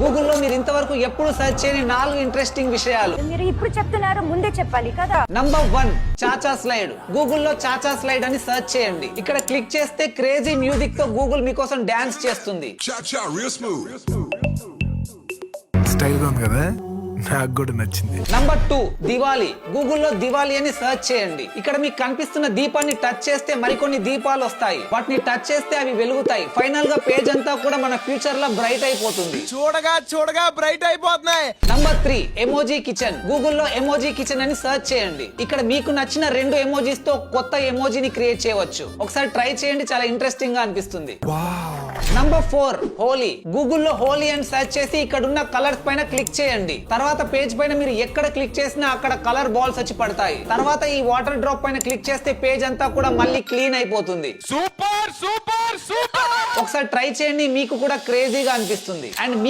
గూగుల్లో మీరు ఇంతవరకు ఎప్పుడు సెర్చ్ చేయని 4 ఇంట్రెస్టింగ్ విషయాలు. మీరు ఇప్పుడు చెప్తున్నారు, ముందే చెప్పాలి కదా. నంబర్ 1, చాచా స్లైడ్. గూగుల్లో చాచా స్లైడ్ అని సెర్చ్ చేయండి. ఇక్కడ క్లిక్ చేస్తే క్రేజీ మ్యూజిక్ తో గూగుల్ మీకోసం డాన్స్ చేస్తుంది. Cha-cha, real smooth. స్టైల్ గా ఉంది కదా, నాకు కూడా నచ్చింది. నంబర్ 2, దివాలి. గూగుల్లో దివాలి అని సెర్చ్ చేయండి. ఇక్కడ మీకు కనిపిస్తున్న దీపాన్ని టచ్ చేస్తే మరికొన్ని దీపాలు వస్తాయి. వాటిని టచ్ చేస్తే అవి వెలుగుతాయి. ఫైనల్ గా పేజ్ అంతా కూడా మన ఫ్యూచర్ లో బ్రైట్ అయిపోతుంది. చూడగా బ్రైట్ అయిపోతున్నాయి. Number 3, emoji kitchen. గూగుల్లో ఎమోజీ కిచెన్ అని సెర్చ్ చేయండి. ఇక్కడ మీకు నచ్చిన 2 ఎమోజీస్ తో కొత్త ఎమోజీని క్రియేట్ చేయవచ్చు. ఒకసారి ట్రై చేయండి, చాలా ఇంట్రెస్టింగ్ గా అనిపిస్తుంది. నంబర్ 4, హోలీ. గూగుల్లో హోలీ అని సెర్చ్ చేసి ఇక్కడ ఉన్న కలర్స్ పైన క్లిక్ చేయండి. తర్వాత పేజ్ పైన మీరు ఎక్కడ క్లిక్ చేసినా అక్కడ కలర్ బాల్స్ వచ్చి పడతాయి. తర్వాత ఈ వాటర్ డ్రాప్ పైన క్లిక్ చేస్తే పేజ్ అంతా కూడా మళ్ళీ క్లీన్ అయిపోతుంది. Super super super. ఒకసారి ట్రై చేయండి, మీకు కూడా క్రేజీగా అనిపిస్తుంది. అండ్ మీకు